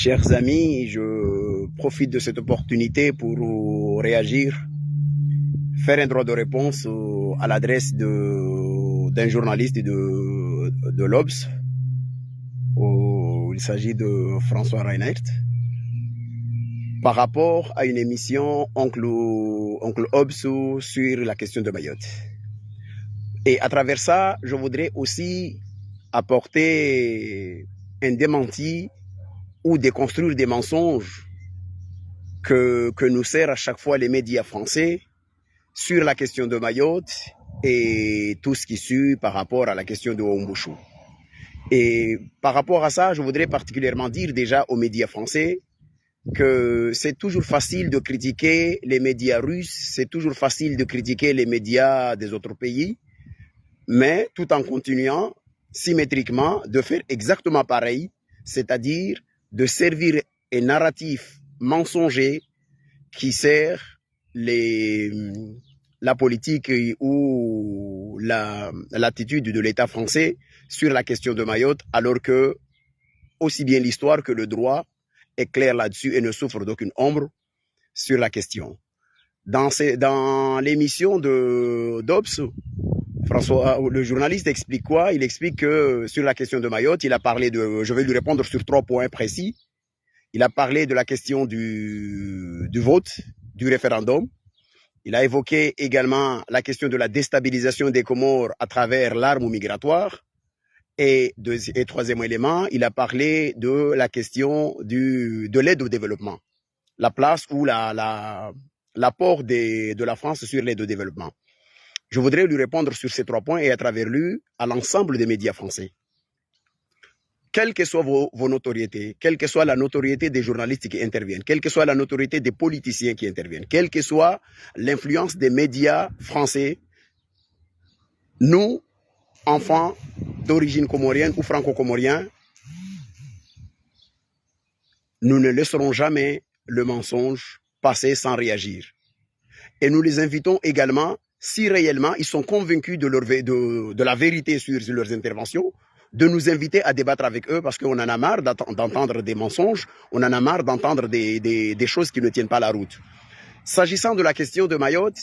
Chers amis, je profite de cette opportunité pour réagir, faire un droit de réponse à l'adresse d'un journaliste de l'Obs. Il s'agit de François Reinhardt. Par rapport à une émission Oncle Obs sur la question de Mayotte. Et à travers ça, je voudrais aussi apporter un démenti ou déconstruire des mensonges que nous servent à chaque fois les médias français sur la question de Mayotte et tout ce qui suit par rapport à la question de Ombouchou. Et par rapport à ça, je voudrais particulièrement dire déjà aux médias français que c'est toujours facile de critiquer les médias russes, c'est toujours facile de critiquer les médias des autres pays, mais tout en continuant symétriquement de faire exactement pareil, c'est-à-dire de servir un narratif mensonger qui sert la politique ou l'attitude de l'État français sur la question de Mayotte, alors que aussi bien l'histoire que le droit est clair là-dessus et ne souffre d'aucune ombre sur la question. Dans l'émission d'Obs, François, le journaliste explique quoi? Il explique que sur la question de Mayotte, il a parlé je vais lui répondre sur 3 points précis. Il a parlé de la question du vote, du référendum. Il a évoqué également la question de la déstabilisation des Comores à travers l'arme migratoire. Et troisième élément, il a parlé de la question de l'aide au développement. La place ou l'apport de la France sur l'aide au développement. Je voudrais lui répondre sur ces 3 points et à travers lui à l'ensemble des médias français. Quelle que soit vos notoriétés, quelle que soit la notoriété des journalistes qui interviennent, quelle que soit la notoriété des politiciens qui interviennent, quelle que soit l'influence des médias français, nous, enfants d'origine comorienne ou franco-comorien, nous ne laisserons jamais le mensonge passer sans réagir. Et nous les invitons également, si réellement ils sont convaincus de la vérité sur leurs interventions, de nous inviter à débattre avec eux parce qu'on en a marre d'entendre des mensonges, on en a marre d'entendre des choses qui ne tiennent pas la route. S'agissant de la question de Mayotte,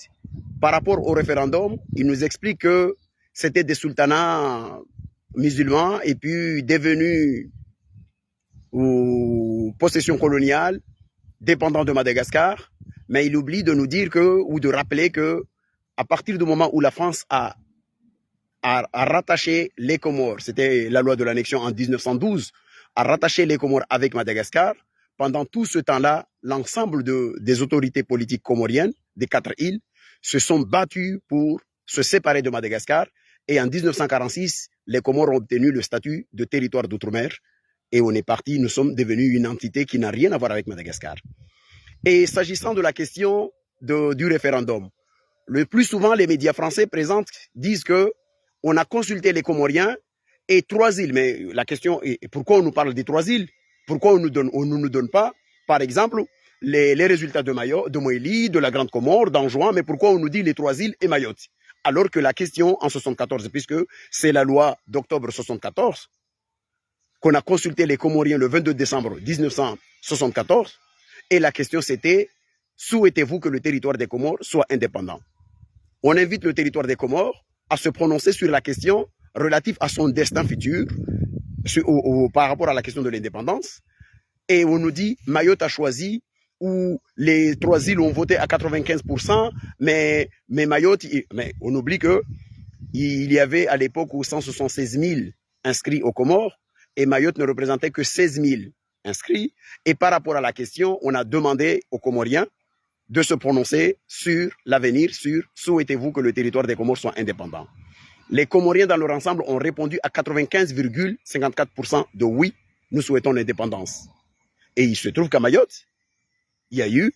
par rapport au référendum, il nous explique que c'était des sultanats musulmans et puis devenus possession coloniale, dépendants de Madagascar, mais il oublie de nous dire ou de rappeler que à partir du moment où la France a rattaché les Comores, c'était la loi de l'annexion en 1912, a rattaché les Comores avec Madagascar, pendant tout ce temps-là, l'ensemble des autorités politiques comoriennes, des 4 îles, se sont battues pour se séparer de Madagascar, et en 1946, les Comores ont obtenu le statut de territoire d'outre-mer, et on est parti, nous sommes devenus une entité qui n'a rien à voir avec Madagascar. Et s'agissant de la question du référendum, le plus souvent, les médias français disent que on a consulté les Comoriens et 3 îles. Mais la question est pourquoi on nous parle des 3 îles? Pourquoi on ne nous donne pas, par exemple, les résultats de Moélie, de la Grande Comore, d'Anjouan, mais pourquoi on nous dit les 3 îles et Mayotte? Alors que la question en 74, puisque c'est la loi d'octobre 74, qu'on a consulté les Comoriens le 22 décembre 1974, et la question c'était, souhaitez-vous que le territoire des Comores soit indépendant? On invite le territoire des Comores à se prononcer sur la question relative à son destin futur par rapport à la question de l'indépendance. Et on nous dit, Mayotte a choisi, ou les 3 îles ont voté à 95%, mais Mayotte, mais on oublie qu'il y avait à l'époque 176 000 inscrits aux Comores, et Mayotte ne représentait que 16 000 inscrits. Et par rapport à la question, on a demandé aux Comoriens de se prononcer sur l'avenir, sur souhaitez-vous que le territoire des Comores soit indépendant. Les Comoriens dans leur ensemble ont répondu à 95,54% de oui, nous souhaitons l'indépendance. Et il se trouve qu'à Mayotte, il y a eu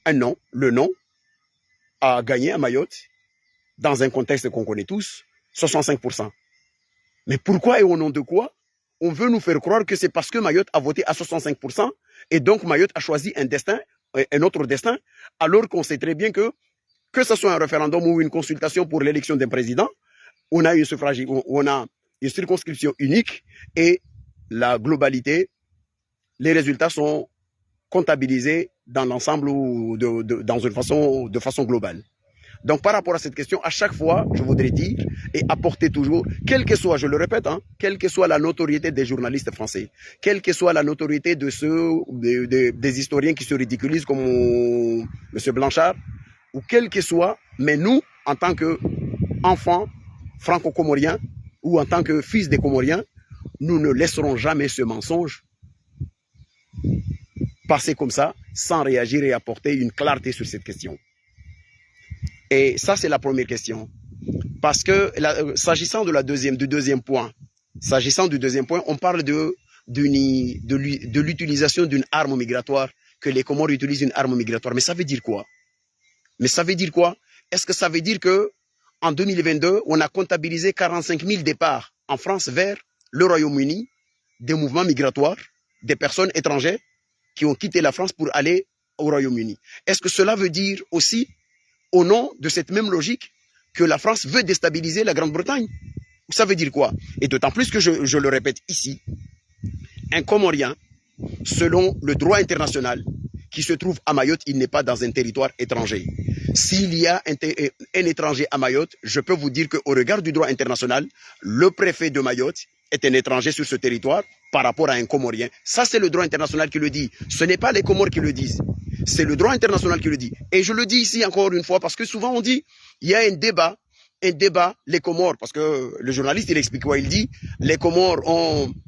un non, le non a gagné à Mayotte, dans un contexte qu'on connaît tous, 65%. Mais pourquoi et au nom de quoi on veut nous faire croire que c'est parce que Mayotte a voté à 65% et donc Mayotte a choisi un autre destin, alors qu'on sait très bien que ce soit un référendum ou une consultation pour l'élection d'un président, on a une circonscription unique et la globalité les résultats sont comptabilisés dans l'ensemble ou de façon globale. Donc, par rapport à cette question, à chaque fois, je voudrais dire et apporter toujours, quelle que soit, je le répète, quelle que soit la notoriété des journalistes français, quelle que soit la notoriété de des historiens qui se ridiculisent comme M. Blanchard, ou quel que soit, mais nous, en tant qu'enfants franco-comoriens ou en tant que fils des Comoriens, nous ne laisserons jamais ce mensonge passer comme ça, sans réagir et apporter une clarté sur cette question. Et ça, c'est la première question. Parce que s'agissant du deuxième point, on parle de l'utilisation d'une arme migratoire, que les Comores utilisent une arme migratoire. Mais ça veut dire quoi? Est-ce que ça veut dire que en 2022, on a comptabilisé 45 000 départs en France vers le Royaume-Uni, des mouvements migratoires, des personnes étrangères qui ont quitté la France pour aller au Royaume-Uni? Est-ce que cela veut dire aussi, au nom de cette même logique, que la France veut déstabiliser la Grande-Bretagne? Ça veut dire quoi? Et d'autant plus que je le répète ici, un Comorien, selon le droit international, qui se trouve à Mayotte, il n'est pas dans un territoire étranger. S'il y a un étranger à Mayotte, je peux vous dire qu'au regard du droit international, le préfet de Mayotte est un étranger sur ce territoire par rapport à un Comorien. Ça, c'est le droit international qui le dit. Ce n'est pas les Comores qui le disent. C'est le droit international qui le dit. Et je le dis ici encore une fois, parce que souvent on dit, il y a un débat, les Comores, parce que le journaliste, il explique quoi? Il dit, les Comores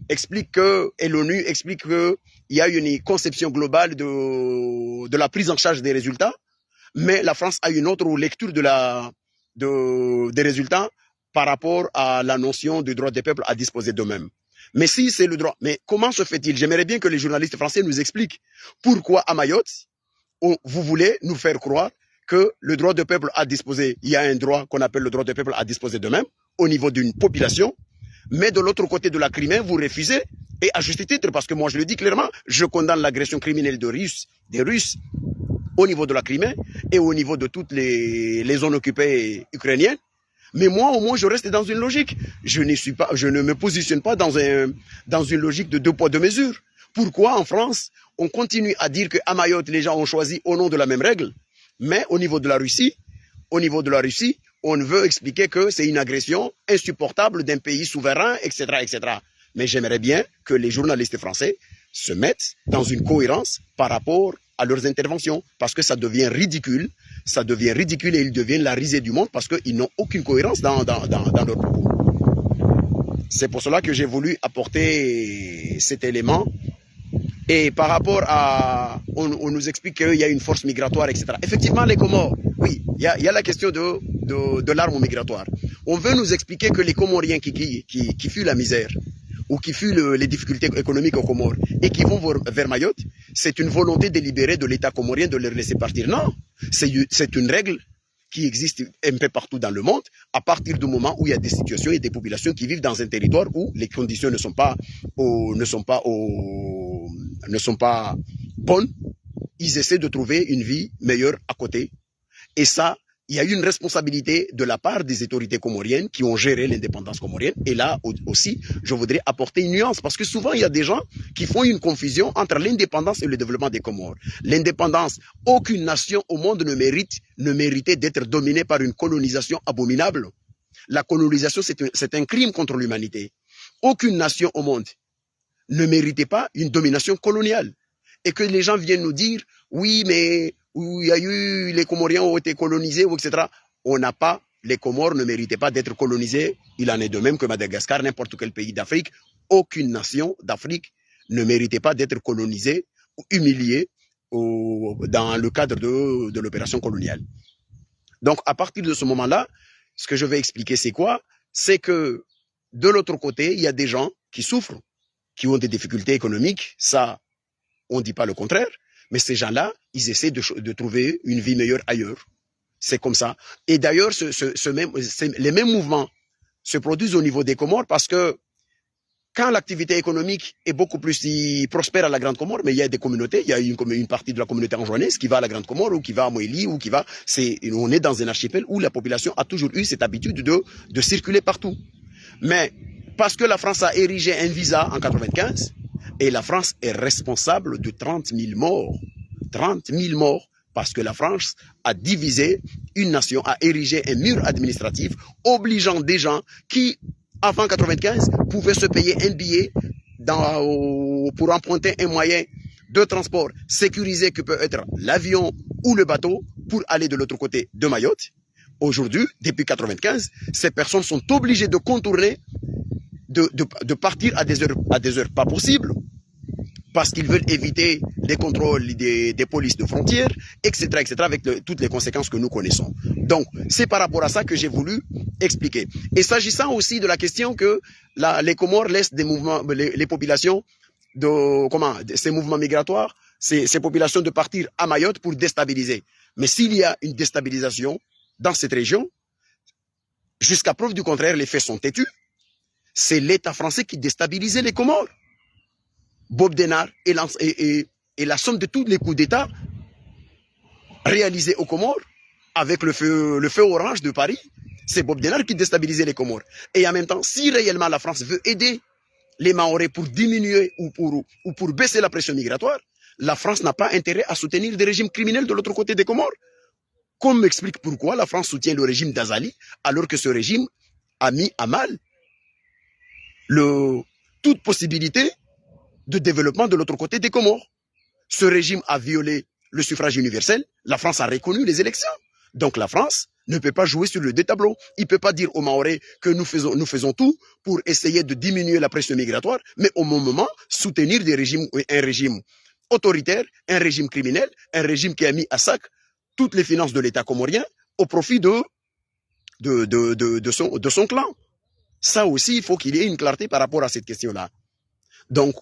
expliquent que, et l'ONU explique que, il y a une conception globale de la prise en charge des résultats, mais la France a une autre lecture des résultats par rapport à la notion du droit des peuples à disposer d'eux-mêmes. Mais si c'est le droit, mais comment se fait-il? J'aimerais bien que les journalistes français nous expliquent pourquoi à Mayotte, vous voulez nous faire croire que le droit des peuples à disposer, il y a un droit qu'on appelle le droit des peuples à disposer d'eux-mêmes au niveau d'une population, mais de l'autre côté de la Crimée, vous refusez, et à juste titre, parce que moi je le dis clairement, je condamne l'agression criminelle des Russes au niveau de la Crimée et au niveau de toutes les zones occupées ukrainiennes. Mais moi, au moins, je reste dans une logique. Je ne me positionne pas dans une logique de deux poids, deux mesures. Pourquoi en France, on continue à dire qu'à Mayotte, les gens ont choisi au nom de la même règle, mais au niveau de la Russie, on veut expliquer que c'est une agression insupportable d'un pays souverain, etc., etc. Mais j'aimerais bien que les journalistes français se mettent dans une cohérence par rapport à leurs interventions, parce que ça devient ridicule et ils deviennent la risée du monde parce qu'ils n'ont aucune cohérence dans leur propos. C'est pour cela que j'ai voulu apporter cet élément. Et par rapport à... On nous explique qu'il y a une force migratoire, etc. Effectivement, les Comores, oui, il y a la question de l'arme migratoire. On veut nous expliquer que les Comoriens qui fuient la misère ou qui fuient les difficultés économiques aux Comores et qui vont vers Mayotte, c'est une volonté délibérée de l'État comorien de les laisser partir. Non, c'est une règle qui existe un peu partout dans le monde, à partir du moment où il y a des situations et des populations qui vivent dans un territoire où les conditions ne sont pas bonnes, ils essaient de trouver une vie meilleure à côté. Et ça, il y a eu une responsabilité de la part des autorités comoriennes qui ont géré l'indépendance comorienne. Et là aussi, je voudrais apporter une nuance, parce que souvent, il y a des gens qui font une confusion entre l'indépendance et le développement des Comores. L'indépendance, aucune nation au monde ne méritait d'être dominée par une colonisation abominable. La colonisation, c'est un crime contre l'humanité. Aucune nation au monde ne méritait pas une domination coloniale. Et que les gens viennent nous dire, oui, mais où il y a eu, les Comoriens ont été colonisés, etc. Les Comores ne méritaient pas d'être colonisés. Il en est de même que Madagascar, n'importe quel pays d'Afrique. Aucune nation d'Afrique ne méritait pas d'être colonisée ou humiliée dans le cadre de l'opération coloniale. Donc, à partir de ce moment-là, ce que je vais expliquer, c'est quoi? C'est que, de l'autre côté, il y a des gens qui souffrent, qui ont des difficultés économiques. Ça, on ne dit pas le contraire. Mais ces gens-là, ils essaient de trouver une vie meilleure ailleurs. C'est comme ça. Et d'ailleurs, les mêmes mouvements se produisent au niveau des Comores parce que quand l'activité économique est beaucoup plus prospère à la Grande Comore, mais il y a des communautés, il y a une partie de la communauté anjouanaise qui va à la Grande Comore ou qui va à Moélie ou on est dans un archipel où la population a toujours eu cette habitude de circuler partout. Mais parce que la France a érigé un visa en 95, Et la France est responsable de 30 000 morts. 30 000 morts parce que la France a divisé une nation, a érigé un mur administratif obligeant des gens qui, avant 95, pouvaient se payer un billet pour emprunter un moyen de transport sécurisé que peut être l'avion ou le bateau pour aller de l'autre côté de Mayotte. Aujourd'hui, depuis 95, ces personnes sont obligées de contourner, de partir à des heures pas possibles, parce qu'ils veulent éviter les contrôles des polices de frontières, etc., avec toutes les conséquences que nous connaissons. Donc, c'est par rapport à ça que j'ai voulu expliquer. Et s'agissant aussi de la question que les Comores laissent des mouvements, les populations, ces mouvements migratoires, ces populations de partir à Mayotte pour déstabiliser. Mais s'il y a une déstabilisation dans cette région, jusqu'à preuve du contraire, les faits sont têtus. C'est l'État français qui déstabilisait les Comores. Bob Denard et la somme de tous les coups d'État réalisés aux Comores avec le feu orange de Paris, c'est Bob Denard qui déstabilisait les Comores. Et en même temps, si réellement la France veut aider les Mahorais pour diminuer ou pour baisser la pression migratoire, la France n'a pas intérêt à soutenir des régimes criminels de l'autre côté des Comores. Qu'on m'explique pourquoi la France soutient le régime d'Azali alors que ce régime a mis à mal toute possibilité de développement de l'autre côté des Comores. Ce régime a violé le suffrage universel. La France a reconnu les élections. Donc la France ne peut pas jouer sur le deux tableaux. Il ne peut pas dire aux Mahorais que nous faisons tout pour essayer de diminuer la pression migratoire, mais au même moment soutenir un régime autoritaire, un régime criminel, un régime qui a mis à sac toutes les finances de l'État comorien au profit de son clan. Ça aussi, il faut qu'il y ait une clarté par rapport à cette question-là. Donc,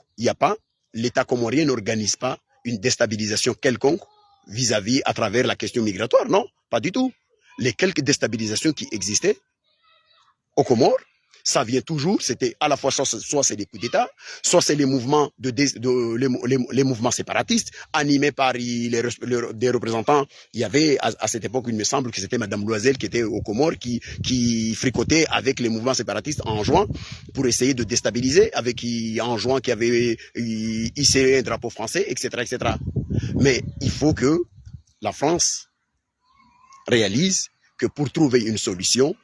l'État comorien n'organise pas une déstabilisation quelconque vis-à-vis à travers la question migratoire. Non, pas du tout. Les quelques déstabilisations qui existaient aux Comores, ça vient toujours, c'était à la fois soit c'est des coups d'État, soit c'est les mouvements les mouvements séparatistes animés par des représentants. Il y avait à cette époque, il me semble que c'était Madame Loisel qui était aux Comores, qui fricotait avec les mouvements séparatistes en juin pour essayer de déstabiliser, en juin qui avait hissé un drapeau français, etc. Mais il faut que la France réalise que pour trouver une solution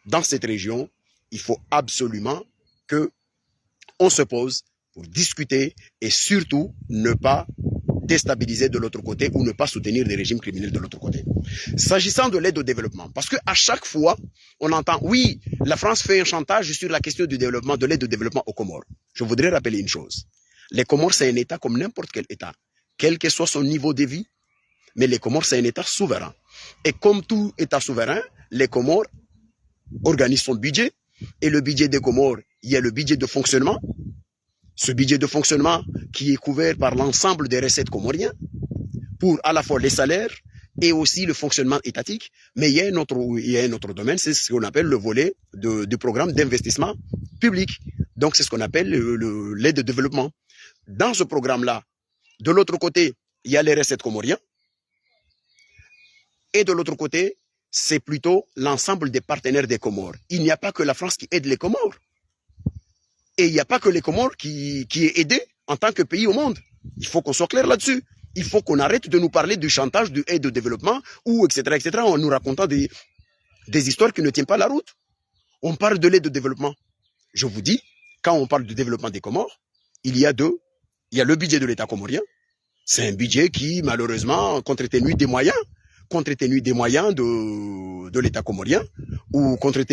dans cette région, il faut absolument qu'on se pose pour discuter et surtout ne pas déstabiliser de l'autre côté ou ne pas soutenir des régimes criminels de l'autre côté. S'agissant de l'aide au développement, parce qu'à chaque fois, on entend, oui, la France fait un chantage sur la question du développement, de l'aide au développement aux Comores. Je voudrais rappeler une chose. Les Comores, c'est un État comme n'importe quel État, quel que soit son niveau de vie, mais les Comores, c'est un État souverain. Et comme tout État souverain, les Comores organisent son budget. Et le budget des Comores, il y a le budget de fonctionnement. Ce budget de fonctionnement qui est couvert par l'ensemble des recettes comoriennes pour à la fois les salaires et aussi le fonctionnement étatique. Mais il y a un autre domaine, c'est ce qu'on appelle le volet du programme d'investissement public. Donc c'est ce qu'on appelle l'aide de développement. Dans ce programme-là, de l'autre côté, il y a les recettes comoriennes. Et de l'autre côté, c'est plutôt l'ensemble des partenaires des Comores. Il n'y a pas que la France qui aide les Comores. Et il n'y a pas que les Comores qui est aidé en tant que pays au monde. Il faut qu'on soit clair là-dessus. Il faut qu'on arrête de nous parler du chantage, du aide au développement, ou etc., en nous racontant des histoires qui ne tiennent pas la route. On parle de l'aide au développement. Je vous dis, quand on parle du développement des Comores, il y a le budget de l'État comorien. C'est un budget qui, malheureusement, compte tenu des moyens de l'État comorien, ou conséquemment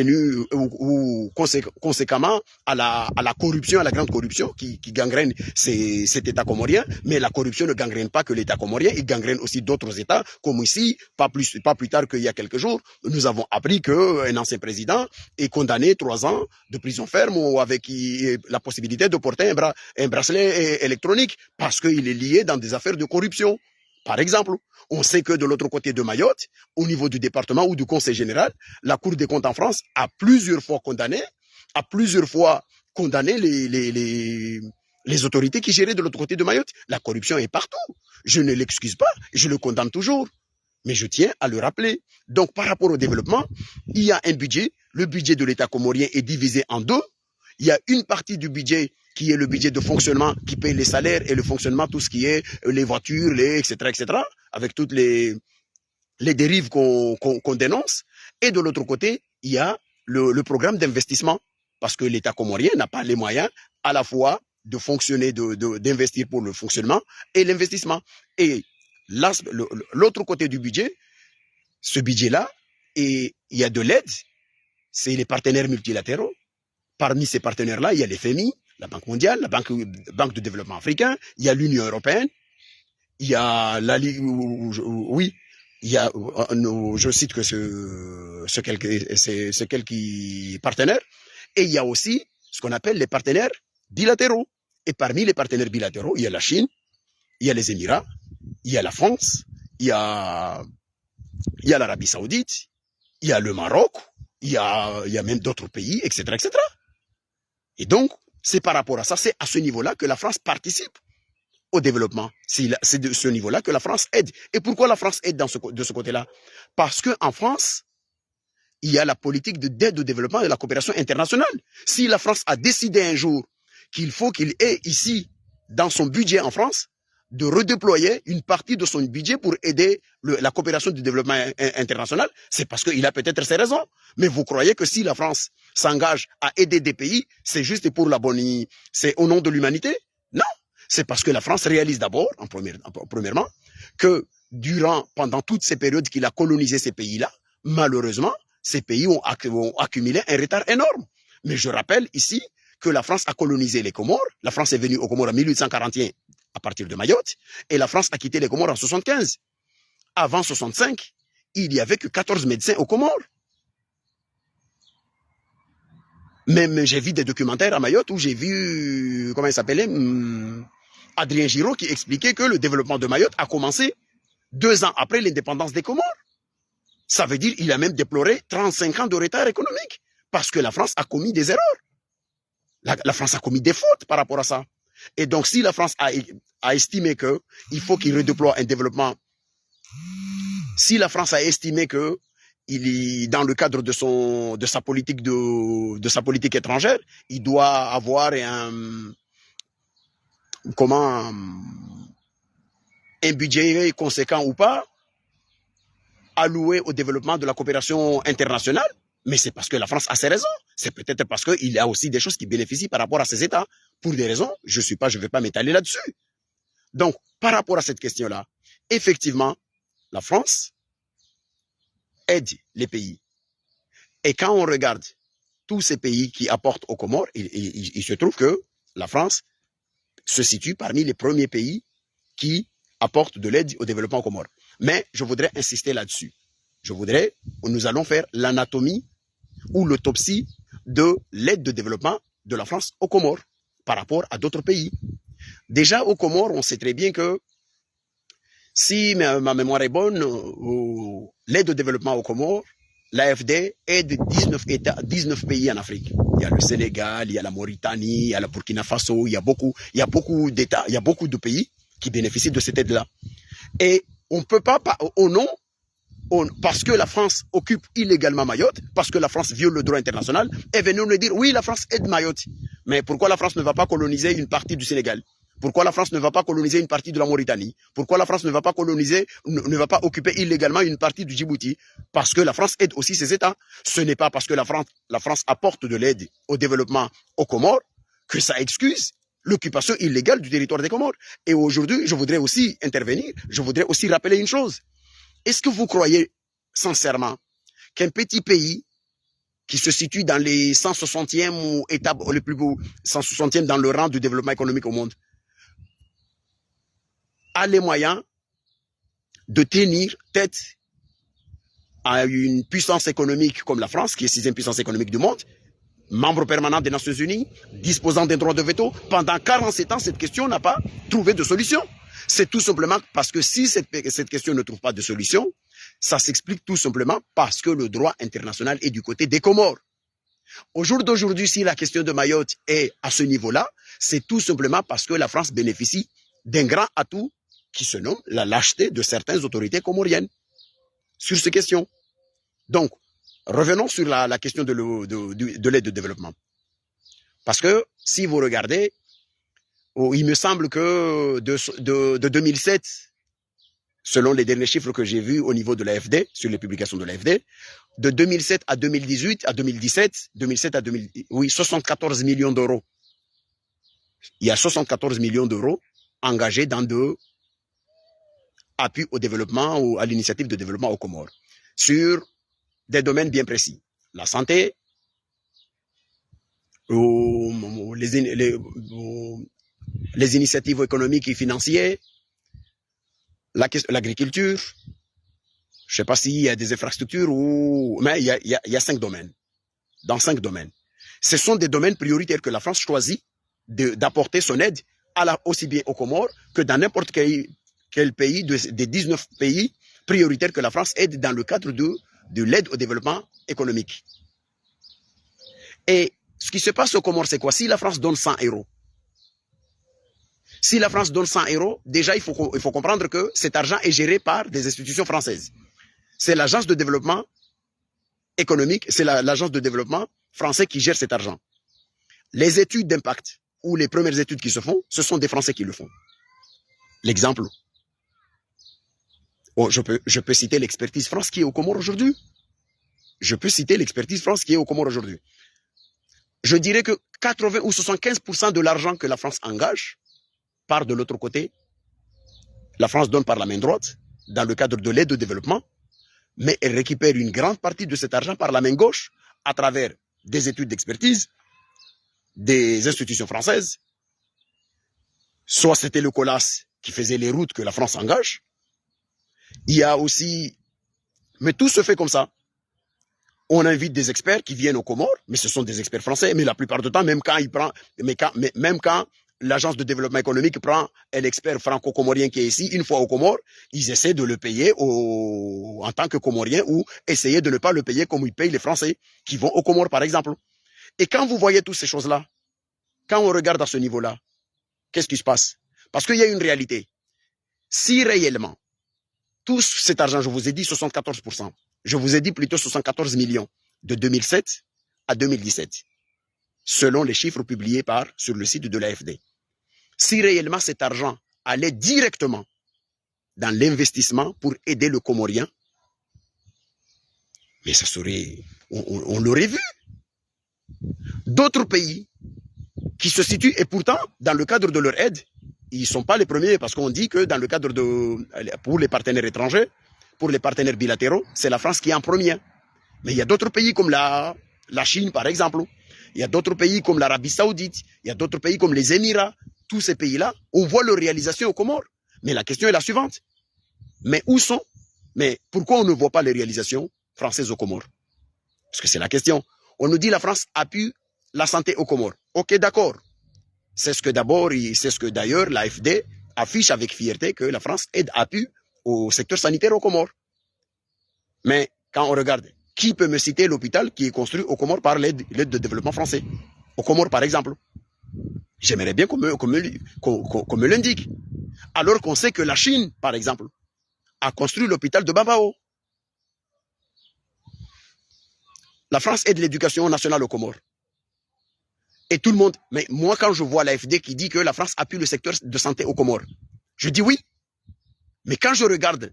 à la corruption, à la grande corruption qui gangrène cet État comorien. Mais la corruption ne gangrène pas que l'État comorien, il gangrène aussi d'autres États, comme ici, pas plus tard qu'il y a quelques jours, nous avons appris qu'un ancien président est condamné 3 ans de prison ferme ou avec la possibilité de porter un bracelet électronique parce qu'il est lié dans des affaires de corruption. Par exemple, on sait que de l'autre côté de Mayotte, au niveau du département ou du conseil général, la Cour des comptes en France a plusieurs fois condamné les autorités qui géraient de l'autre côté de Mayotte. La corruption est partout. Je ne l'excuse pas, je le condamne toujours. Mais je tiens à le rappeler. Donc, par rapport au développement, il y a un budget. Le budget de l'État comorien est divisé en deux. Il y a une partie du budget qui est le budget de fonctionnement, qui paye les salaires et le fonctionnement, tout ce qui est les voitures, etc., avec toutes les dérives qu'on dénonce. Et de l'autre côté, il y a le programme d'investissement, parce que l'État comorien n'a pas les moyens à la fois de fonctionner, d'investir pour le fonctionnement et l'investissement. Et l'autre côté du budget, ce budget-là, et il y a de l'aide, c'est les partenaires multilatéraux. Parmi ces partenaires-là, il y a les FMI, la Banque mondiale, la Banque de développement africain, il y a l'Union européenne, il y a la Ligue, oui, il y a, je cite que ce quelques partenaires, et il y a aussi ce qu'on appelle les partenaires bilatéraux. Et parmi les partenaires bilatéraux, il y a la Chine, il y a les Émirats, il y a la France, il y a l'Arabie Saoudite, il y a le Maroc, il y a même d'autres pays, etc., etc. Et donc, c'est par rapport à ça, c'est à ce niveau-là que la France participe au développement. C'est de ce niveau-là que la France aide. Et pourquoi la France aide de ce côté-là? Parce qu'en France, il y a la politique d'aide au développement et de la coopération internationale. Si la France a décidé un jour qu'il faut qu'il ait ici, dans son budget en France, de redéployer une partie de son budget pour aider la coopération du développement international, c'est parce qu'il a peut-être ses raisons. Mais vous croyez que si la France s'engage à aider des pays, c'est juste pour la bonne, c'est au nom de l'humanité? Non, c'est parce que la France réalise d'abord, premièrement, que pendant toutes ces périodes qu'il a colonisé ces pays-là, malheureusement, ces pays ont accumulé un retard énorme. Mais je rappelle ici que la France a colonisé les Comores. La France est venue aux Comores en 1841 à partir de Mayotte, et la France a quitté les Comores en 75. Avant 65, il n'y avait que 14 médecins aux Comores. Même j'ai vu des documentaires à Mayotte où j'ai vu, comment il s'appelait, Adrien Giraud, qui expliquait que le développement de Mayotte a commencé 2 ans après l'indépendance des Comores. Ça veut dire qu'il a même déploré 35 ans de retard économique, parce que la France a commis des erreurs. La France a commis des fautes par rapport à ça. Et donc, si la France a estimé qu'il faut qu'il redéploie un développement, si la France a estimé que dans le cadre de sa politique étrangère, il doit avoir un budget conséquent ou pas alloué au développement de la coopération internationale, mais c'est parce que la France a ses raisons. C'est peut-être parce qu'il y a aussi des choses qui bénéficient par rapport à ces États. Pour des raisons, je ne vais pas m'étaler là-dessus. Donc, par rapport à cette question-là, effectivement, la France aide les pays. Et quand on regarde tous ces pays qui apportent aux Comores, il se trouve que la France se situe parmi les premiers pays qui apportent de l'aide au développement aux Comores. Mais je voudrais insister là-dessus. Nous allons faire l'anatomie ou l'autopsie de l'aide de développement de la France aux Comores par rapport à d'autres pays. Déjà, aux Comores, on sait très bien que si ma mémoire est bonne, l'aide au développement aux Comores, l'AFD aide 19 pays en Afrique. Il y a le Sénégal, il y a la Mauritanie, il y a la Burkina Faso, il y a beaucoup d'États, il y a beaucoup de pays qui bénéficient de cette aide-là. Et on ne peut pas, au nom, parce que la France occupe illégalement Mayotte, parce que la France viole le droit international, est venue nous dire, oui, la France aide Mayotte. Mais pourquoi la France ne va pas coloniser une partie du Sénégal? Pourquoi la France ne va pas coloniser une partie de la Mauritanie? Pourquoi la France ne va pas occuper illégalement une partie du Djibouti? Parce que la France aide aussi ces États. Ce n'est pas parce que la France apporte de l'aide au développement aux Comores que ça excuse l'occupation illégale du territoire des Comores. Et aujourd'hui, je voudrais aussi intervenir, je voudrais aussi rappeler une chose. Est-ce que vous croyez sincèrement qu'un petit pays qui se situe dans les 160e ou étapes les plus beaux, 160e dans le rang du développement économique au monde, a les moyens de tenir tête à une puissance économique comme la France, qui est 6e puissance économique du monde, membre permanent des Nations Unies, disposant d'un droit de veto? Pendant 47 ans, cette question n'a pas trouvé de solution. C'est tout simplement parce que si cette question ne trouve pas de solution, ça s'explique tout simplement parce que le droit international est du côté des Comores. Au jour d'aujourd'hui, si la question de Mayotte est à ce niveau-là, c'est tout simplement parce que la France bénéficie d'un grand atout qui se nomme la lâcheté de certaines autorités comoriennes sur ces questions. Donc, revenons sur la question de l'aide de développement. Parce que si vous regardez, il me semble que de 2007, selon les derniers chiffres que j'ai vus au niveau de l'AFD, sur les publications de l'AFD, de 2007 à 2018, à 2017, 2007 à 2000, oui, 74 millions d'euros. Il y a 74 millions d'euros engagés dans de appui au développement ou à l'initiative de développement aux Comores, sur des domaines bien précis. La santé, les initiatives économiques et financières, l'agriculture, je ne sais pas s'il y a des infrastructures, mais il y a 5 domaines. Dans 5 domaines. Ce sont des domaines prioritaires que la France choisit d'apporter son aide aussi bien aux Comores que dans n'importe quel pays des 19 pays prioritaires que la France aide dans le cadre de l'aide au développement économique. Et ce qui se passe aux Comores, c'est quoi? Si la France donne 100 euros, si la France donne 100 euros, déjà il faut comprendre que cet argent est géré par des institutions françaises. C'est l'agence de développement économique, c'est l'agence de développement français qui gère cet argent. Les études d'impact ou les premières études qui se font, ce sont des Français qui le font. L'exemple, je peux citer l'expertise France qui est aux Comores aujourd'hui. Je peux citer l'expertise France qui est aux Comores aujourd'hui. Je dirais que 80 ou 75% de l'argent que la France engage part de l'autre côté. La France donne par la main droite dans le cadre de l'aide au développement, mais elle récupère une grande partie de cet argent par la main gauche à travers des études d'expertise, des institutions françaises. Soit c'était le COLAS qui faisait les routes que la France engage. Il y a aussi... Mais tout se fait comme ça. On invite des experts qui viennent aux Comores, mais ce sont des experts français. Mais la plupart du temps, même quand l'agence de développement économique prend un expert franco-comorien qui est ici, une fois aux Comores, ils essaient de le payer en tant que Comorien ou essayer de ne pas le payer comme ils payent les Français qui vont aux Comores, par exemple. Et quand vous voyez toutes ces choses-là, quand on regarde à ce niveau-là, qu'est-ce qui se passe? Parce qu'il y a une réalité. Si réellement, tout cet argent, je vous ai dit 74%, je vous ai dit plutôt 74 millions de 2007 à 2017, selon les chiffres publiés sur le site de l'AFD. Si réellement cet argent allait directement dans l'investissement pour aider le Comorien, mais ça serait, on l'aurait vu. D'autres pays qui se situent, et pourtant, dans le cadre de leur aide, ils ne sont pas les premiers, parce qu'on dit que dans le cadre pour les partenaires étrangers, pour les partenaires bilatéraux, c'est la France qui est en premier. Mais il y a d'autres pays comme la Chine, par exemple. Il y a d'autres pays comme l'Arabie Saoudite. Il y a d'autres pays comme les Émirats. Tous ces pays-là, on voit leur réalisation aux Comores. Mais la question est la suivante. Mais où sont? Mais pourquoi on ne voit pas les réalisations françaises aux Comores? Parce que c'est la question. On nous dit la France appuie la santé aux Comores. Ok, d'accord. C'est ce que d'ailleurs l'AFD affiche avec fierté, que la France appuie au secteur sanitaire aux Comores. Mais quand on regarde, qui peut me citer l'hôpital qui est construit aux Comores par l'aide de développement français? Aux Comores, par exemple. J'aimerais bien qu'on me l'indique. Alors qu'on sait que la Chine, par exemple, a construit l'hôpital de Babao. La France aide l'éducation nationale aux Comores. Et tout le monde, mais moi quand je vois l'AFD qui dit que la France appuie le secteur de santé aux Comores, je dis oui. Mais quand je regarde,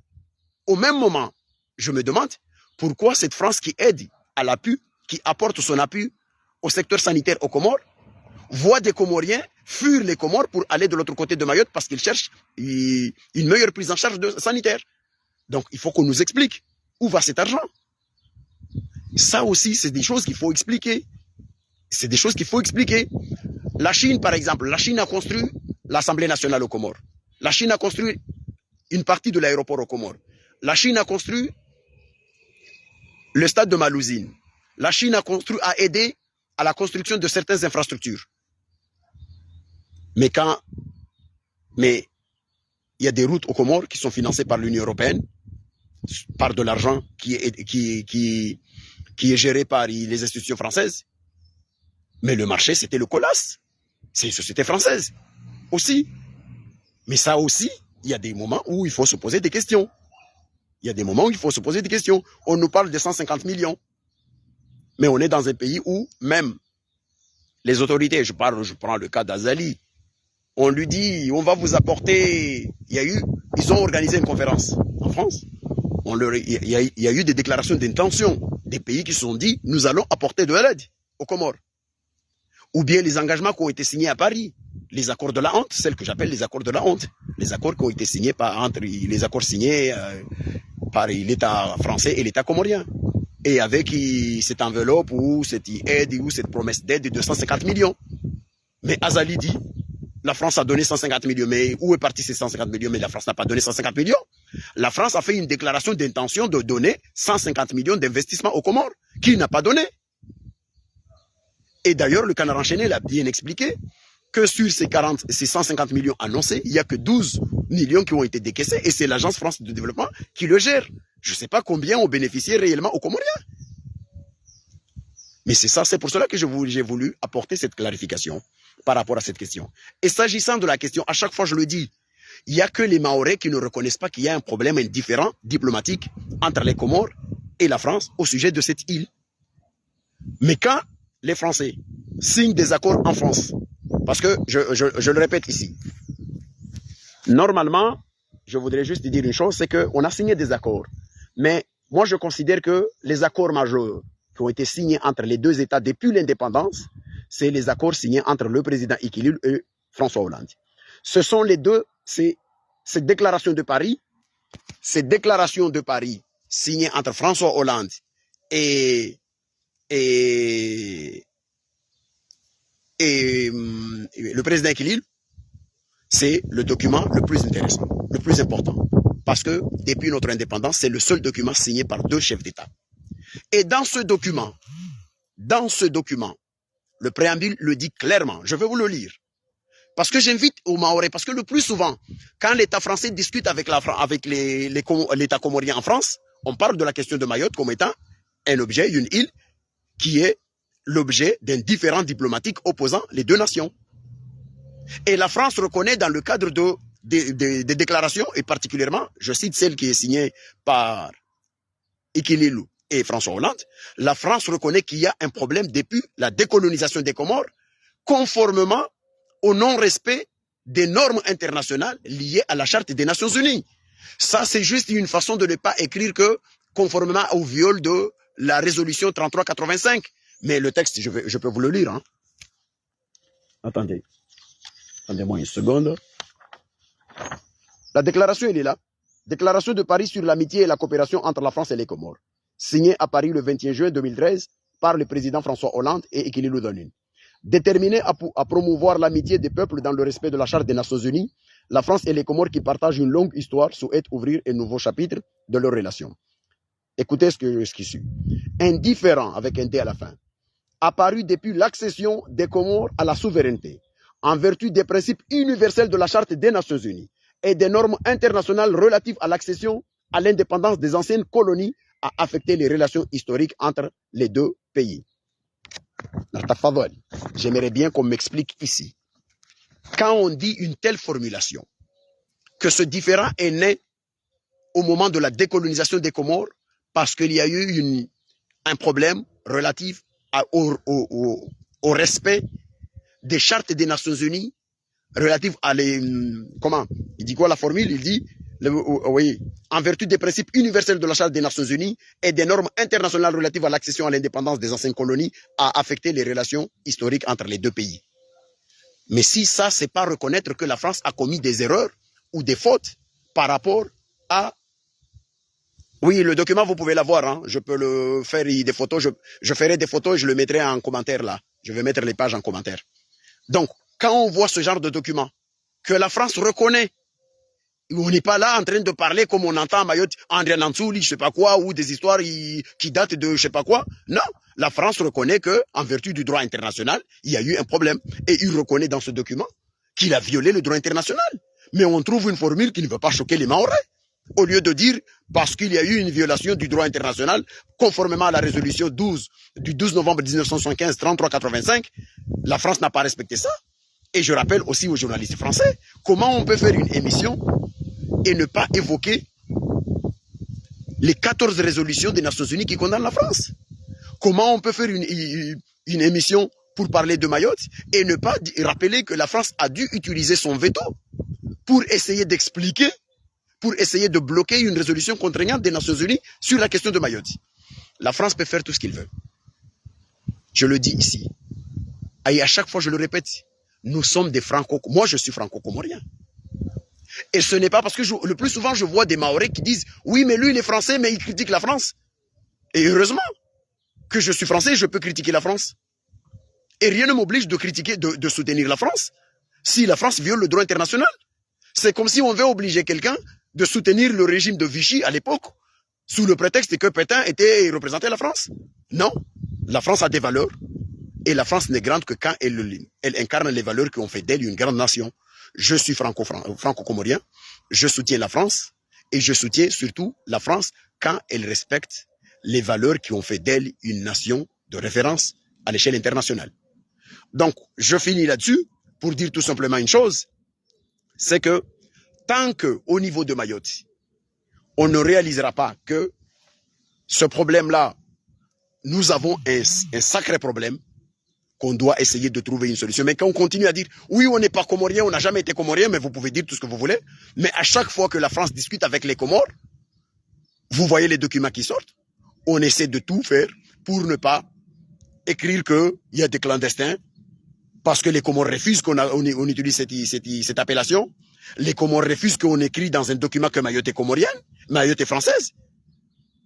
au même moment, je me demande pourquoi cette France qui aide à l'appui, qui apporte son appui au secteur sanitaire aux Comores, voit des Comoriens fuir les Comores pour aller de l'autre côté de Mayotte parce qu'ils cherchent une meilleure prise en charge sanitaire. Donc il faut qu'on nous explique où va cet argent. Ça aussi, c'est des choses qu'il faut expliquer. C'est des choses qu'il faut expliquer. La Chine, par exemple, la Chine a construit l'Assemblée nationale aux Comores. La Chine a construit une partie de l'aéroport aux Comores. La Chine a construit le stade de Malouzine. La Chine a aidé à la construction de certaines infrastructures. Mais il y a des routes aux Comores qui sont financées par l'Union européenne, par de l'argent qui est géré par les institutions françaises. Mais le marché, c'était le COLAS. C'est une société française aussi. Mais ça aussi, il y a des moments où il faut se poser des questions. Il y a des moments où il faut se poser des questions. On nous parle de 150 millions. Mais on est dans un pays où même les autorités, je prends le cas d'Azali, on lui dit, on va vous apporter, ils ont organisé une conférence en France, il y a eu des déclarations d'intention des pays qui se sont dit, nous allons apporter de l'aide aux Comores. Ou bien les engagements qui ont été signés à Paris, les accords de la honte, celles que j'appelle les accords de la honte, les accords qui ont été signés les accords signés par l'État français et l'État comorien. Et avec cette enveloppe ou cette aide ou cette promesse d'aide de 250 millions. Mais Azali dit, la France a donné 150 millions. Mais où est parti ces 150 millions? Mais la France n'a pas donné 150 millions. La France a fait une déclaration d'intention de donner 150 millions d'investissement aux Comores, qu'il n'a pas donné. Et d'ailleurs, le Canard enchaîné l'a bien expliqué, que sur ces 150 millions annoncés, il n'y a que 12 millions qui ont été décaissés, et c'est l'Agence France de développement qui le gère. Je ne sais pas combien ont bénéficié réellement aux Comoriens. Mais c'est ça, c'est pour cela que j'ai voulu apporter cette clarification par rapport à cette question. Et s'agissant de la question, à chaque fois je le dis, il n'y a que les Mahorais qui ne reconnaissent pas qu'il y a un problème indifférent diplomatique entre les Comores et la France au sujet de cette île. Mais quand les Français signent des accords en France, parce que je le répète ici, normalement, je voudrais juste dire une chose, c'est qu'on a signé des accords. Mais moi, je considère que les accords majeurs qui ont été signés entre les deux États depuis l'indépendance, c'est les accords signés entre le président Ikilil et François Hollande. Ce sont les deux, cette déclaration de Paris signée entre François Hollande et le président Ikilil, c'est le document le plus intéressant, le plus important. Parce que depuis notre indépendance, c'est le seul document signé par deux chefs d'État. Et dans ce document, le préambule le dit clairement. Je vais vous le lire. Parce que j'invite aux Mahorais, parce que le plus souvent, quand l'État français discute avec l'État comorien en France, on parle de la question de Mayotte comme étant un objet, une île, qui est l'objet d'un différend diplomatique opposant les deux nations. Et la France reconnaît dans le cadre des déclarations, et particulièrement, je cite celle qui est signée par Ikililou et François Hollande, la France reconnaît qu'il y a un problème depuis la décolonisation des Comores, conformément au non-respect des normes internationales liées à la Charte des Nations Unies. Ça, c'est juste une façon de ne pas écrire que conformément au viol de la résolution 3385. Mais le texte, je peux vous le lire. Hein. Attendez. Attendez-moi une seconde. La déclaration, elle est là. Déclaration de Paris sur l'amitié et la coopération entre la France et les Comores. Signée à Paris le 21 juin 2013 par le président François Hollande et Ikililou Donin. Déterminée à promouvoir l'amitié des peuples dans le respect de la Charte des Nations Unies, la France et les Comores qui partagent une longue histoire souhaitent ouvrir un nouveau chapitre de leurs relations. Écoutez ce qui suit. Indifférent, avec un D à la fin, apparu depuis l'accession des Comores à la souveraineté, en vertu des principes universels de la Charte des Nations Unies et des normes internationales relatives à l'accession à l'indépendance des anciennes colonies, a affecté les relations historiques entre les deux pays. J'aimerais bien qu'on m'explique ici. Quand on dit une telle formulation, que ce différend est né au moment de la décolonisation des Comores, parce qu'il y a eu un problème relatif au respect des chartes des Nations Unies, relatif à comment il dit quoi la formule? Il dit oui, en vertu des principes universels de la Charte des Nations Unies et des normes internationales relatives à l'accession à l'indépendance des anciennes colonies, a affecté les relations historiques entre les deux pays. Mais si ça, c'est pas reconnaître que la France a commis des erreurs ou des fautes par rapport à... Oui, le document, vous pouvez l'avoir. Hein. Je peux le faire des photos. Je ferai des photos et je le mettrai en commentaire là. Je vais mettre les pages en commentaire. Donc, quand on voit ce genre de document, que la France reconnaît, on n'est pas là en train de parler comme on entend à Mayotte, André Nansouli, je sais pas quoi, ou des histoires qui datent de je sais pas quoi. Non, la France reconnaît que, en vertu du droit international, il y a eu un problème. Et il reconnaît dans ce document qu'il a violé le droit international. Mais on trouve une formule qui ne veut pas choquer les Mahorais. Au lieu de dire, parce qu'il y a eu une violation du droit international, conformément à la résolution 12 du 12 novembre 1975, 3385, la France n'a pas respecté ça. Et je rappelle aussi aux journalistes français, comment on peut faire une émission et ne pas évoquer les 14 résolutions des Nations Unies qui condamnent la France. Comment on peut faire une émission pour parler de Mayotte et ne pas rappeler que la France a dû utiliser son veto pour essayer d'expliquer, pour essayer de bloquer une résolution contraignante des Nations Unies sur la question de Mayotte. La France peut faire tout ce qu'il veut. Je le dis ici. Et à chaque fois, je le répète, nous sommes des franco-comoriens. Moi, je suis franco-comorien. Et ce n'est pas parce que le plus souvent, je vois des Mahorais qui disent « Oui, mais lui, il est français, mais il critique la France. » Et heureusement que je suis français, je peux critiquer la France. Et rien ne m'oblige de critiquer, de soutenir la France, si la France viole le droit international. C'est comme si on veut obliger quelqu'un de soutenir le régime de Vichy à l'époque, sous le prétexte que Pétain était représenté la France. Non, la France a des valeurs, et la France n'est grande que quand elle incarne les valeurs qui ont fait d'elle une grande nation. Je suis franco-comorien, je soutiens la France, et je soutiens surtout la France quand elle respecte les valeurs qui ont fait d'elle une nation de référence à l'échelle internationale. Donc, je finis là-dessus pour dire tout simplement une chose, c'est que tant qu'au niveau de Mayotte, on ne réalisera pas que ce problème-là, nous avons un sacré problème qu'on doit essayer de trouver une solution. Mais quand on continue à dire, oui, on n'est pas comorien, on n'a jamais été comorien, mais vous pouvez dire tout ce que vous voulez, mais à chaque fois que la France discute avec les Comores, vous voyez les documents qui sortent, on essaie de tout faire pour ne pas écrire qu'il y a des clandestins, parce que les Comores refusent qu'on utilise cette appellation. Les Comores refusent qu'on écrit dans un document que Mayotte est comorienne, Mayotte est française.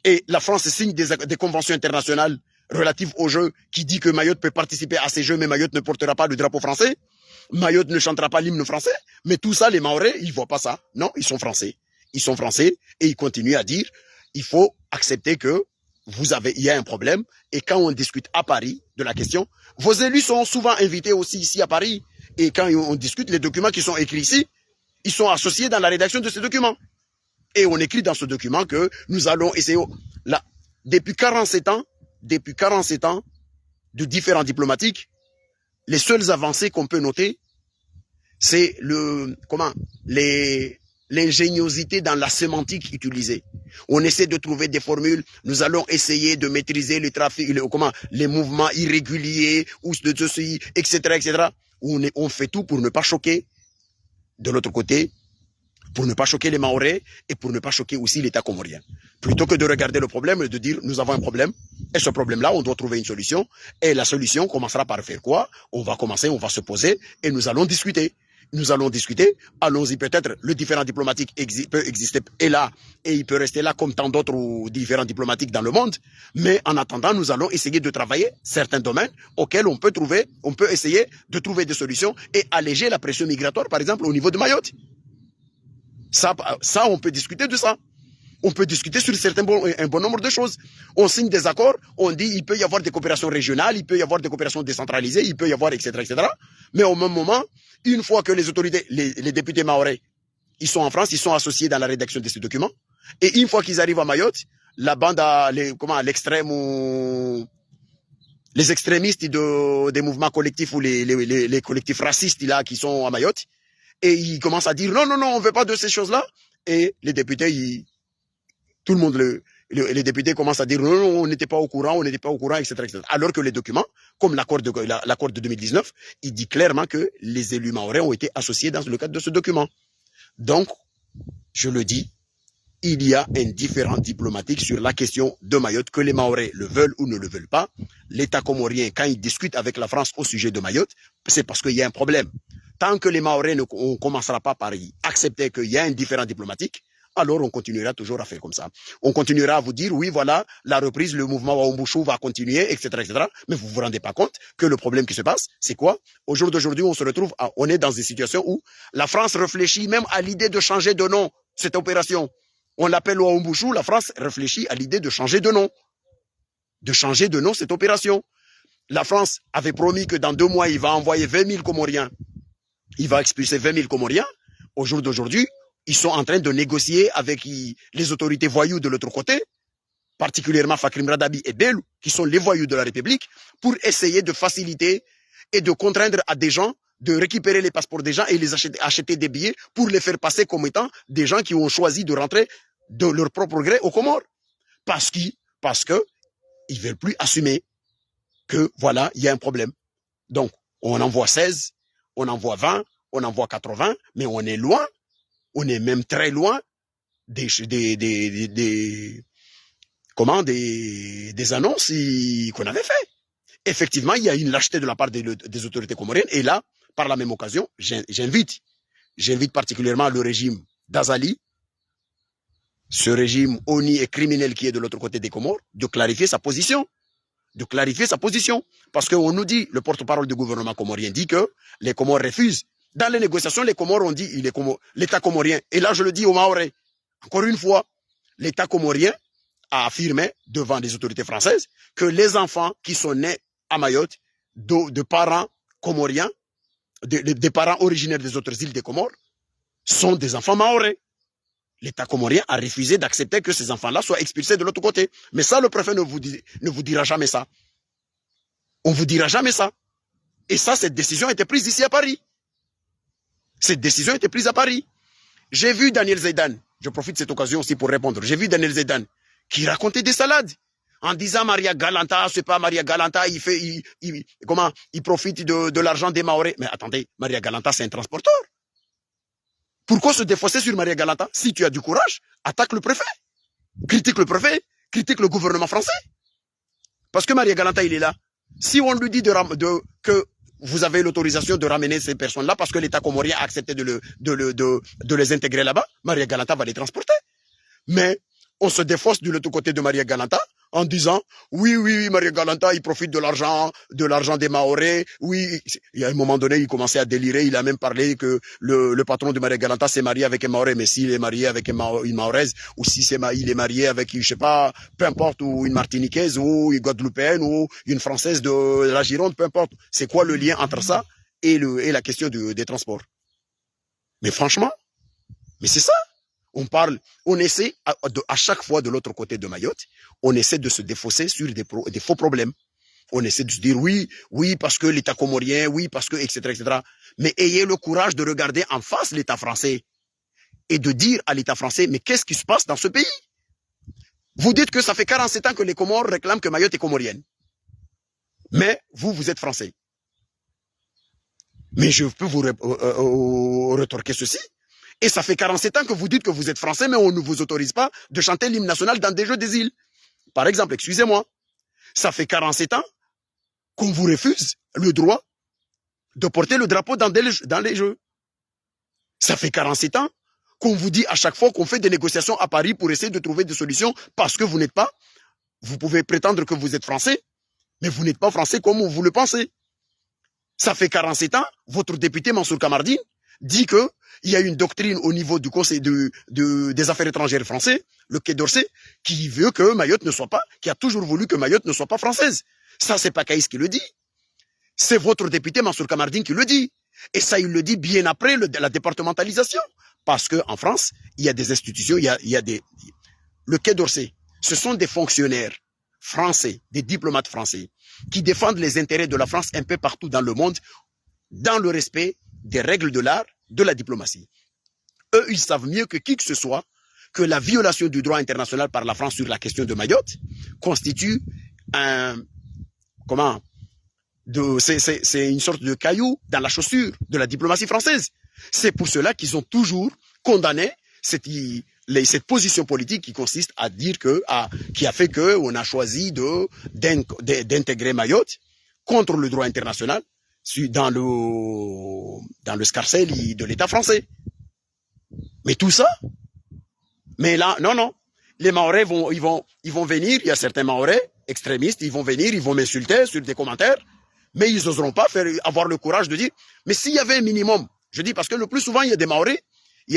Et la France signe des conventions internationales relatives aux Jeux qui dit que Mayotte peut participer à ces Jeux, mais Mayotte ne portera pas le drapeau français. Mayotte ne chantera pas l'hymne français. Mais tout ça, les Mahorais, ils ne voient pas ça. Non, ils sont français. Ils sont français et ils continuent à dire il faut accepter que il y a un problème. Et quand on discute à Paris de la question, vos élus sont souvent invités aussi ici à Paris. Et quand on discute, les documents qui sont écrits ici, ils sont associés dans la rédaction de ces documents. Et on écrit dans ce document que nous allons essayer, là, depuis 47 ans de différents diplomatiques, les seules avancées qu'on peut noter, c'est l'ingéniosité dans la sémantique utilisée. On essaie de trouver des formules. Nous allons essayer de maîtriser le trafic, les mouvements irréguliers ou de ceci, etc., etc. On fait tout pour ne pas choquer de l'autre côté, pour ne pas choquer les Mahorais et pour ne pas choquer aussi l'État comorien. Plutôt que de regarder le problème et de dire nous avons un problème et ce problème-là, on doit trouver une solution et la solution commencera par faire quoi? On va se poser et nous allons discuter. Nous allons discuter, allons-y peut-être, le différent diplomatique peut exister est là et il peut rester là comme tant d'autres différents diplomatiques dans le monde, mais en attendant, nous allons essayer de travailler certains domaines auxquels on peut essayer de trouver des solutions et alléger la pression migratoire, par exemple, au niveau de Mayotte. Ça, on peut discuter de ça. On peut discuter sur un bon nombre de choses. On signe des accords, on dit il peut y avoir des coopérations régionales, il peut y avoir des coopérations décentralisées, il peut y avoir, etc., etc. Mais au même moment, une fois que les autorités, les députés mahorais, ils sont en France, ils sont associés dans la rédaction de ces documents, et une fois qu'ils arrivent à Mayotte, la bande à l'extrême ou les extrémistes des mouvements collectifs ou les collectifs racistes là qui sont à Mayotte, et ils commencent à dire non, non, non, on ne veut pas de ces choses-là, et les députés, tout le monde, les députés commencent à dire non, non, on n'était pas au courant, etc., etc. Alors que les documents, comme l'accord de 2019, il dit clairement que les élus mahorais ont été associés dans le cadre de ce document. Donc, je le dis, il y a un différend diplomatique sur la question de Mayotte, que les Mahorais le veulent ou ne le veulent pas. L'État comorien, quand il discute avec la France au sujet de Mayotte, c'est parce qu'il y a un problème. Tant que les Mahorais ne commencera pas par y accepter qu'il y a un différend diplomatique, alors on continuera toujours à faire comme ça. On continuera à vous dire, oui, voilà, la reprise, le mouvement Waombouchou va continuer, etc., etc. Mais vous vous rendez pas compte que le problème qui se passe, c'est quoi? Au jour d'aujourd'hui, on est dans des situations où la France réfléchit même à l'idée de changer de nom, cette opération. On l'appelle Waombouchou, la France réfléchit à l'idée de changer de nom. De changer de nom, cette opération. La France avait promis que dans 2 mois, il va envoyer 20 000 Comoriens. Il va expulser 20 000 Comoriens. Au jour d'aujourd'hui, ils sont en train de négocier avec les autorités voyous de l'autre côté, particulièrement Fakrim Radabi et Belou, qui sont les voyous de la République, pour essayer de faciliter et de contraindre à des gens de récupérer les passeports des gens et les acheter des billets pour les faire passer comme étant des gens qui ont choisi de rentrer de leur propre gré aux Comores. Parce que ils veulent plus assumer que voilà, il y a un problème. Donc, on envoie 16, on envoie 20, on envoie 80, mais on est loin, on est même très loin des annonces qu'on avait fait. Effectivement, il y a une lâcheté de la part des autorités comoriennes. Et là, par la même occasion, j'invite particulièrement le régime d'Azali, ce régime honni et criminel qui est de l'autre côté des Comores, de clarifier sa position. Parce qu'on nous dit, le porte-parole du gouvernement comorien dit que les Comores refusent. Dans les négociations, les Comores ont dit, l'État comorien, et là je le dis aux Mahorais, encore une fois, l'État comorien a affirmé devant les autorités françaises que les enfants qui sont nés à Mayotte de parents comoriens, des parents originaires des autres îles des Comores, sont des enfants mahorais. L'État comorien a refusé d'accepter que ces enfants-là soient expulsés de l'autre côté. Mais ça, le préfet ne vous dira jamais ça. On ne vous dira jamais ça. Et ça, cette décision a été prise ici à Paris. Cette décision a été prise à Paris. J'ai vu Daniel Zaidan, je profite de cette occasion aussi pour répondre, j'ai vu Daniel Zaidan qui racontait des salades en disant Maria Galanta, c'est pas Maria Galanta, il profite de l'argent des Mahorais. Mais attendez, Maria Galanta, c'est un transporteur. Pourquoi se défausser sur Maria Galanta? Si tu as du courage, attaque le préfet. Critique le préfet, critique le gouvernement français. Parce que Maria Galanta, il est là. Si on lui dit que vous avez l'autorisation de ramener ces personnes-là parce que l'État comorien a accepté de les intégrer là-bas, Maria Galanta va les transporter. Mais on se défausse de l'autre côté de Maria Galanta en disant oui, Maria Galanta, il profite de l'argent des Mahorais. Oui, il y a un moment donné, il commençait à délirer. Il a même parlé que le patron de Maria Galanta s'est marié avec un Mahorais, mais s'il est marié avec une Mahoraise, ou si il est marié avec, je sais pas, peu importe, ou une Martiniquaise, ou une Guadeloupéenne, ou une Française de la Gironde, peu importe. C'est quoi le lien entre ça et la question des transports? Mais franchement, mais c'est ça. On essaie à chaque fois de l'autre côté de Mayotte, on essaie de se défausser sur des faux problèmes. On essaie de se dire oui, parce que l'État comorien, oui, parce que, etc. Mais ayez le courage de regarder en face l'État français et de dire à l'État français, mais qu'est-ce qui se passe dans ce pays? Vous dites que ça fait 47 ans que les Comores réclament que Mayotte est comorienne. Mais vous êtes français. Mais je peux vous rétorquer ceci. Et ça fait 47 ans que vous dites que vous êtes français, mais on ne vous autorise pas de chanter l'hymne national dans des jeux des îles. Par exemple, excusez-moi, ça fait 47 ans qu'on vous refuse le droit de porter le drapeau dans les jeux. Ça fait 47 ans qu'on vous dit à chaque fois qu'on fait des négociations à Paris pour essayer de trouver des solutions parce que vous n'êtes pas, vous pouvez prétendre que vous êtes français, mais vous n'êtes pas français comme vous le pensez. Ça fait 47 ans, votre député Mansour Kamardine dit que il y a une doctrine au niveau du Conseil des affaires étrangères français, le Quai d'Orsay, qui veut que Mayotte ne soit pas, qui a toujours voulu que Mayotte ne soit pas française. Ça, c'est pas Caïs qui le dit. C'est votre député Mansour Kamardine qui le dit. Et ça, il le dit bien après la départementalisation. Parce qu'en France, il y a des institutions, le Quai d'Orsay, ce sont des fonctionnaires français, des diplomates français, qui défendent les intérêts de la France un peu partout dans le monde, dans le respect des règles de l'art, de la diplomatie. Eux, ils savent mieux que qui que ce soit que la violation du droit international par la France sur la question de Mayotte constitue c'est une sorte de caillou dans la chaussure de la diplomatie française. C'est pour cela qu'ils ont toujours condamné cette position politique qui consiste à dire qui a fait qu'on a choisi d'intégrer Mayotte contre le droit international dans le scarcelle de l'État français. Mais tout ça, mais là, non. Les Mahorais ils vont venir, il y a certains Mahorais extrémistes, ils vont venir, ils vont m'insulter sur des commentaires, mais ils n'oseront pas avoir le courage de dire, mais s'il y avait un minimum, je dis parce que le plus souvent, il y a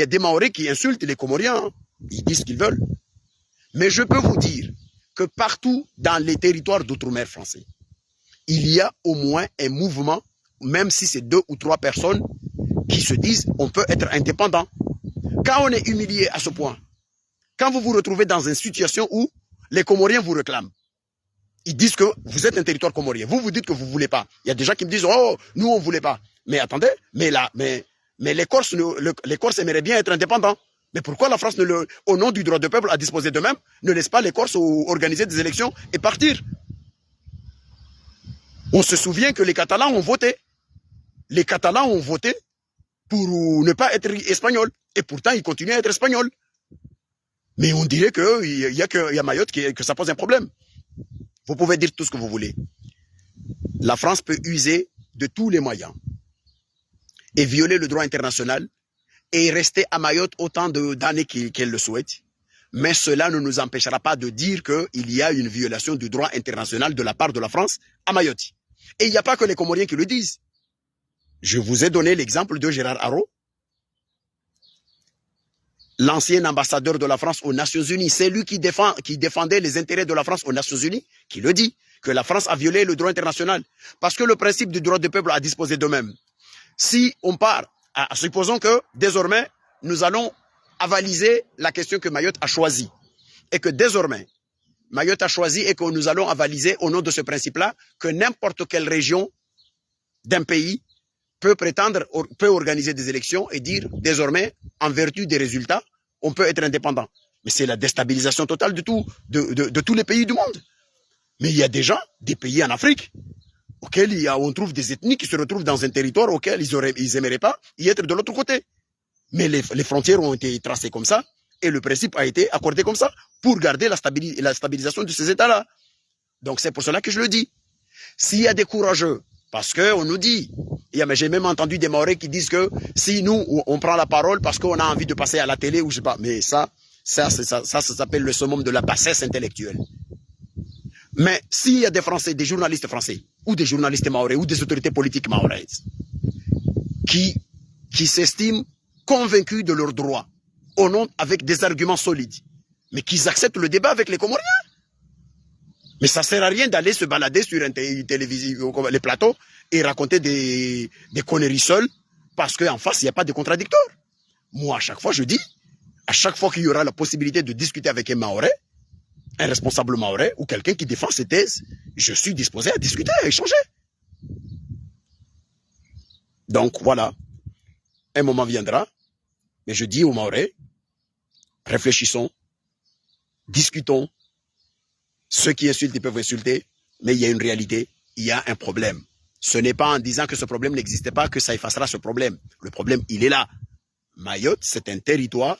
des Mahorais qui insultent les Comoriens, hein. Ils disent ce qu'ils veulent. Mais je peux vous dire que partout dans les territoires d'outre-mer français, il y a au moins un mouvement, même si c'est 2 ou 3 personnes qui se disent on peut être indépendant. Quand on est humilié à ce point, quand vous vous retrouvez dans une situation où les Comoriens vous réclament, ils disent que vous êtes un territoire comorien, vous dites que vous ne voulez pas. Il y a des gens qui me disent oh, nous on ne voulait pas. Mais attendez, mais les Corses aimeraient bien être indépendants. Mais pourquoi la France, au nom du droit de peuple à disposer d'eux-mêmes, ne laisse pas les Corses organiser des élections et partir? On se souvient que les Catalans ont voté. Les Catalans ont voté pour ne pas être espagnols. Et pourtant, ils continuent à être espagnols. Mais on dirait qu'il y a Mayotte que ça pose un problème. Vous pouvez dire tout ce que vous voulez. La France peut user de tous les moyens et violer le droit international et rester à Mayotte autant d'années qu'elle le souhaite. Mais cela ne nous empêchera pas de dire qu'il y a une violation du droit international de la part de la France à Mayotte. Et il n'y a pas que les Comoriens qui le disent. Je vous ai donné l'exemple de Gérard Haro, l'ancien ambassadeur de la France aux Nations Unies. C'est lui qui défendait les intérêts de la France aux Nations Unies, qui le dit, que la France a violé le droit international. Parce que le principe du droit du peuple a disposé d'eux-mêmes. Si on part, supposons que désormais, nous allons avaliser la question que Mayotte a choisie. Et que désormais, Mayotte a choisi et que nous allons avaliser au nom de ce principe-là que n'importe quelle région d'un pays peut prétendre, peut organiser des élections et dire désormais, en vertu des résultats, on peut être indépendant. Mais c'est la déstabilisation totale de tous les pays du monde. Mais il y a déjà des pays en Afrique auxquels on trouve des ethnies qui se retrouvent dans un territoire auquel ils n'aimeraient pas y être de l'autre côté. Mais les frontières ont été tracées comme ça et le principe a été accordé comme ça pour garder la stabilisation de ces États-là. Donc c'est pour cela que je le dis. S'il y a des courageux, parce qu'on nous dit, j'ai même entendu des Mahorais qui disent que si nous, on prend la parole parce qu'on a envie de passer à la télé ou je sais pas, mais ça s'appelle le summum de la bassesse intellectuelle. Mais s'il y a des Français, des journalistes français, ou des journalistes mahorais, ou des autorités politiques mahoraises, qui s'estiment convaincus de leurs droits, au nom, avec des arguments solides, mais qu'ils acceptent le débat avec les Comoriens. Mais ça sert à rien d'aller se balader sur une télévision, les plateaux, et raconter des conneries seules, parce qu'en face, il n'y a pas de contradicteurs. Moi, à chaque fois, je dis, à chaque fois qu'il y aura la possibilité de discuter avec un Mahorais, un responsable mahorais ou quelqu'un qui défend ses thèses, je suis disposé à discuter, à échanger. Donc voilà, un moment viendra, mais je dis aux Mahorais, réfléchissons, discutons. Ceux qui insultent, ils peuvent insulter, mais il y a une réalité, il y a un problème. Ce n'est pas en disant que ce problème n'existait pas que ça effacera ce problème. Le problème, il est là. Mayotte, c'est un territoire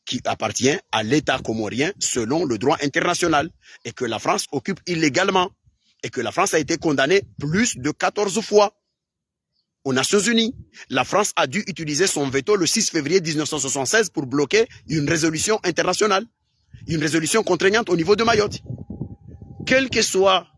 qui appartient à l'État comorien selon le droit international et que la France occupe illégalement et que la France a été condamnée plus de 14 fois aux Nations Unies. La France a dû utiliser son veto le 6 février 1976 pour bloquer une résolution internationale, une résolution contraignante au niveau de Mayotte. Quelle que soit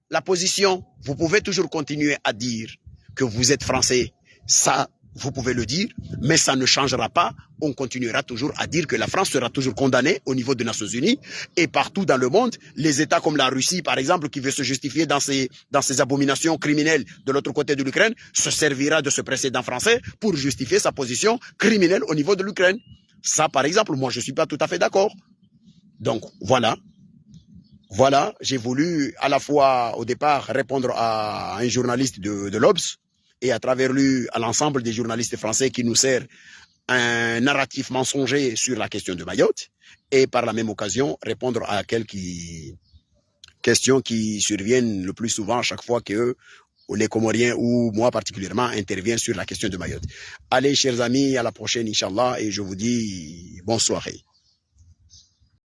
la position, vous pouvez toujours continuer à dire que vous êtes français. Ça, vous pouvez le dire, mais ça ne changera pas. On continuera toujours à dire que la France sera toujours condamnée au niveau des Nations Unies et partout dans le monde. Les États comme la Russie, par exemple, qui veut se justifier dans ses abominations criminelles de l'autre côté de l'Ukraine, se servira de ce précédent français pour justifier sa position criminelle au niveau de l'Ukraine. Ça, par exemple, moi, je ne suis pas tout à fait d'accord. Donc, voilà. Voilà, j'ai voulu à la fois, au départ, répondre à un journaliste de l'Obs et à travers lui, à l'ensemble des journalistes français qui nous servent un narratif mensonger sur la question de Mayotte et par la même occasion, répondre à quelques questions qui surviennent le plus souvent à chaque fois que les Comoriens ou moi particulièrement interviennent sur la question de Mayotte. Allez, chers amis, à la prochaine, Inch'Allah, et je vous dis bonne soirée.